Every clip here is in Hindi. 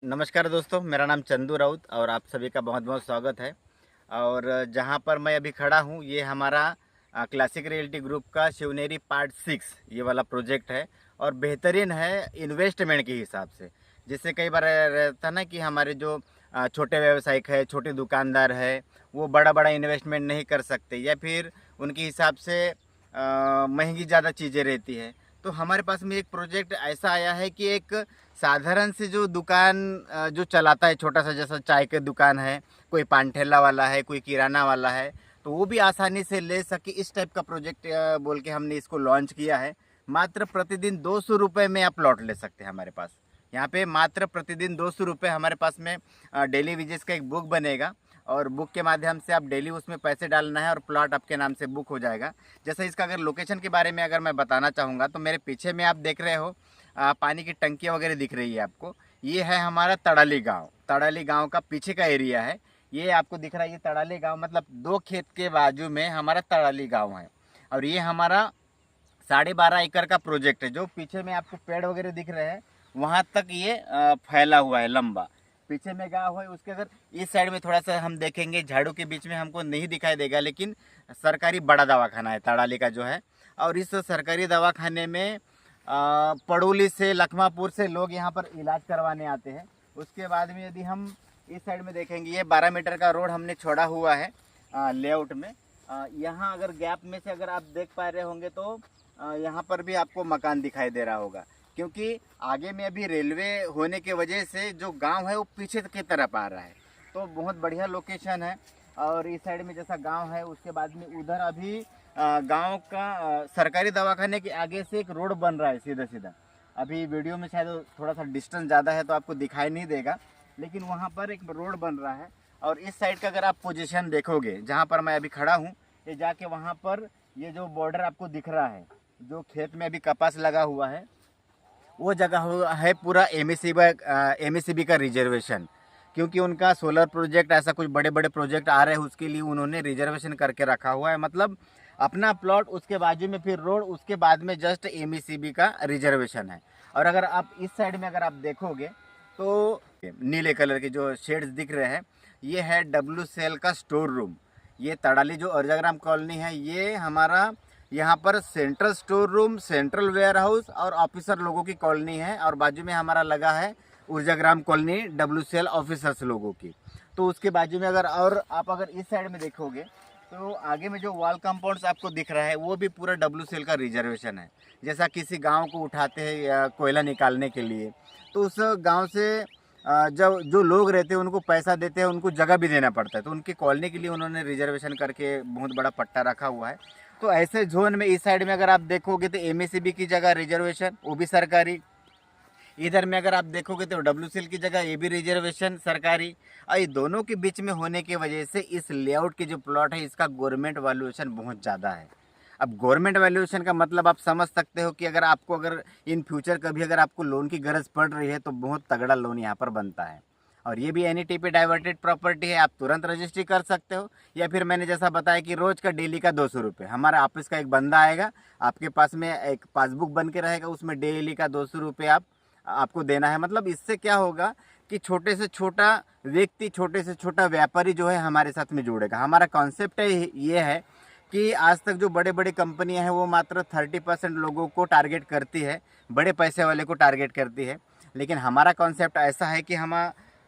नमस्कार दोस्तों, मेरा नाम चंदू राउत और आप सभी का बहुत बहुत स्वागत है। और जहां पर मैं अभी खड़ा हूं ये हमारा क्लासिक रियल्टी ग्रुप का शिवनेरी पार्ट 6 ये वाला प्रोजेक्ट है। और बेहतरीन है इन्वेस्टमेंट के हिसाब से। जिससे कई बार रहता ना कि हमारे जो छोटे व्यवसायिक है, छोटे दुकानदार है, वो बड़ा बड़ा इन्वेस्टमेंट नहीं कर सकते या फिर उनके हिसाब से महंगी ज़्यादा चीज़ें रहती है। तो हमारे पास में एक प्रोजेक्ट ऐसा आया है कि एक साधारण से जो दुकान जो चलाता है, छोटा सा जैसा चाय की दुकान है, कोई पान ठेला वाला है, कोई किराना वाला है, तो वो भी आसानी से ले सके, इस टाइप का प्रोजेक्ट बोल के हमने इसको लॉन्च किया है। मात्र प्रतिदिन 200 रुपये में आप प्लॉट ले सकते हैं हमारे पास। यहाँ पे मात्र प्रतिदिन 200 रुपये हमारे पास में डेली वेजेस का एक बुक बनेगा। और बुक के माध्यम से आप डेली उसमें पैसे डालना है और प्लॉट आपके नाम से बुक हो जाएगा। जैसे इसका अगर लोकेशन के बारे में अगर मैं बताना चाहूँगा तो मेरे पीछे में आप देख रहे हो पानी की टंकियाँ वगैरह दिख रही है आपको। ये है हमारा तड़ाली गांव। तड़ाली गांव का पीछे का एरिया है। ये आपको दिख रहा है, ये तड़ाली गांव मतलब 2 खेत के बाजू में हमारा तड़ाली गांव है। और ये हमारा 12.5 एकड़ का प्रोजेक्ट है। जो पीछे में आपको पेड़ वगैरह दिख रहे हैं वहाँ तक ये फैला हुआ है, लंबा। पीछे में गाँव है, उसके अगर इस साइड में थोड़ा सा हम देखेंगे, झाड़ू के बीच में हमको नहीं दिखाई देगा, लेकिन सरकारी बड़ा दवाखाना है तड़ाली का जो है। और इस सरकारी दवाखाने में पड़ोली से, लखमापुर से लोग यहाँ पर इलाज करवाने आते हैं। उसके बाद में यदि हम इस साइड में देखेंगे, ये 12 मीटर का रोड हमने छोड़ा हुआ है लेआउट में। यहाँ अगर गैप में से अगर आप देख पा रहे होंगे तो यहाँ पर भी आपको मकान दिखाई दे रहा होगा, क्योंकि आगे में अभी रेलवे होने की वजह से जो गांव है वो पीछे की तरफ आ रहा है। तो बहुत बढ़िया लोकेशन है। और इस साइड में जैसा गांव है, उसके बाद में उधर अभी गांव का सरकारी दवाखाने के आगे से एक रोड बन रहा है सीधा सीधा। अभी वीडियो में शायद थोड़ा सा डिस्टेंस ज़्यादा है तो आपको दिखाई नहीं देगा, लेकिन वहाँ पर एक रोड बन रहा है। और इस साइड का अगर आप पोजीशन देखोगे, जहाँ पर मैं अभी खड़ा हूँ, ये जाके वहाँ पर ये जो बॉर्डर आपको दिख रहा है, जो खेत में अभी कपास लगा हुआ है, वो जगह है पूरा एमएससीबी का रिजर्वेशन। क्योंकि उनका सोलर प्रोजेक्ट, ऐसा कुछ बड़े बड़े प्रोजेक्ट आ रहे हैं, उसके लिए उन्होंने रिजर्वेशन करके रखा हुआ है। मतलब अपना प्लॉट, उसके बाजू में फिर रोड, उसके बाद में जस्ट एमएससीबी का रिजर्वेशन है। और अगर आप इस साइड में अगर आप देखोगे तो नीले कलर के जो शेड्स दिख रहे हैं, ये है WCL का स्टोर रूम। ये तड़ाली जो अर्जाग्राम कॉलोनी है, ये हमारा यहाँ पर central store room, central warehouse और ऑफिसर लोगों की कॉलोनी है। और बाजू में हमारा लगा है ऊर्जाग्राम कॉलोनी, WCL ऑफिसर्स लोगों की। तो उसके बाजू में अगर और आप अगर इस साइड में देखोगे तो आगे में जो वॉल कंपाउंड्स आपको दिख रहा है वो भी पूरा WCL का रिजर्वेशन है। जैसा किसी गांव को उठाते हैं या कोयला निकालने के लिए, तो उस गांव से जब जो लोग रहते हैं उनको पैसा देते हैं, उनको जगह भी देना पड़ता है, तो उनकी कॉलोनी के लिए उन्होंने रिजर्वेशन करके बहुत बड़ा पट्टा रखा हुआ है। तो ऐसे जोन में इस साइड में अगर आप देखोगे तो एमएससीबी की जगह रिजर्वेशन, वो भी सरकारी। इधर में अगर आप देखोगे तो WCL की जगह ये भी रिजर्वेशन सरकारी। और ये दोनों के बीच में होने की वजह से इस लेआउट की जो प्लॉट है इसका गवर्नमेंट वैल्यूएशन बहुत ज़्यादा है। अब गवर्नमेंट वैल्यूएशन का मतलब आप समझ सकते हो कि अगर इन फ्यूचर कभी अगर आपको लोन की गरज पड़ रही है तो बहुत तगड़ा लोन यहाँ पर बनता है। और ये भी NET डाइवर्टेड प्रॉपर्टी है, आप तुरंत रजिस्ट्री कर सकते हो। या फिर मैंने जैसा बताया कि रोज का डेली का 200 रुपये, हमारा ऑफिस का एक बंदा आएगा, आपके पास में एक पासबुक बन के रहेगा, उसमें डेली का 200 रुपये आपको देना है। मतलब इससे क्या होगा कि छोटे से छोटा व्यक्ति, छोटे से छोटा व्यापारी जो है हमारे साथ में जुड़ेगा। हमारा कॉन्सेप्ट ये है कि आज तक जो बड़े बड़े कंपनियां हैं वो मात्र 30% लोगों को टारगेट करती है, बड़े पैसे वाले को टारगेट करती है। लेकिन हमारा कॉन्सेप्ट ऐसा है कि हम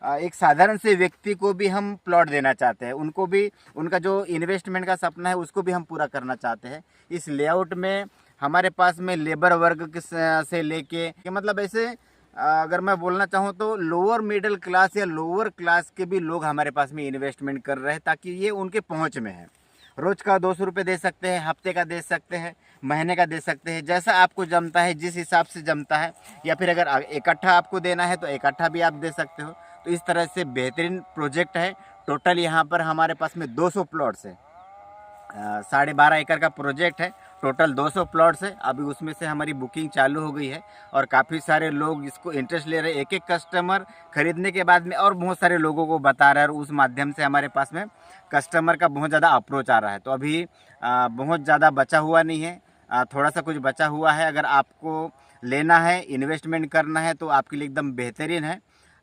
एक साधारण से व्यक्ति को भी हम प्लॉट देना चाहते हैं, उनको भी उनका जो इन्वेस्टमेंट का सपना है उसको भी हम पूरा करना चाहते हैं। इस लेआउट में हमारे पास में लेबर वर्ग से लेके मतलब ऐसे अगर मैं बोलना चाहूँ तो लोअर मिडिल क्लास या लोअर क्लास के भी लोग हमारे पास में इन्वेस्टमेंट कर रहे हैं, ताकि ये उनके पहुँच में है। रोज का 200 रुपये दे सकते हैं, हफ्ते का दे सकते हैं, महीने का दे सकते हैं, जैसा आपको जमता है, जिस हिसाब से जमता है। या फिर अगर इकट्ठा आपको देना है तो इकट्ठा भी आप दे सकते हो। तो इस तरह से बेहतरीन प्रोजेक्ट है। टोटल यहाँ पर हमारे पास में 200 प्लॉट्स है। 12.5 एकड़ का प्रोजेक्ट है। टोटल 200 प्लॉट्स है। अभी उसमें से हमारी बुकिंग चालू हो गई है और काफ़ी सारे लोग इसको इंटरेस्ट ले रहे हैं। एक एक कस्टमर खरीदने के बाद में और बहुत सारे लोगों को बता रहा है, और उस माध्यम से हमारे पास में कस्टमर का बहुत ज़्यादा अप्रोच आ रहा है। तो अभी बहुत ज़्यादा बचा हुआ नहीं है, थोड़ा सा कुछ बचा हुआ है। अगर आपको लेना है, इन्वेस्टमेंट करना है तो आपके लिए एकदम बेहतरीन है।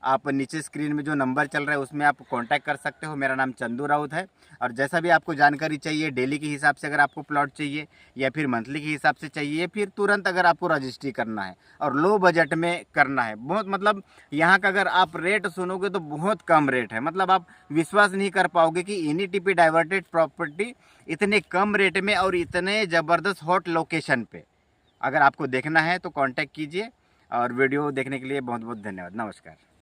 आप नीचे स्क्रीन में जो नंबर चल रहा है उसमें आप कांटेक्ट कर सकते हो। मेरा नाम चंदू राउत है। और जैसा भी आपको जानकारी चाहिए, डेली के हिसाब से अगर आपको प्लॉट चाहिए या फिर मंथली के हिसाब से चाहिए या फिर तुरंत अगर आपको रजिस्ट्री करना है और लो बजट में करना है, बहुत मतलब यहाँ का अगर आप रेट सुनोगे तो बहुत कम रेट है। मतलब आप विश्वास नहीं कर पाओगे कि NETP डाइवर्टेड प्रॉपर्टी इतने कम रेट में और इतने ज़बरदस्त हॉट लोकेशन पे अगर आपको देखना है तो कांटेक्ट कीजिए। और वीडियो देखने के लिए बहुत बहुत धन्यवाद। नमस्कार।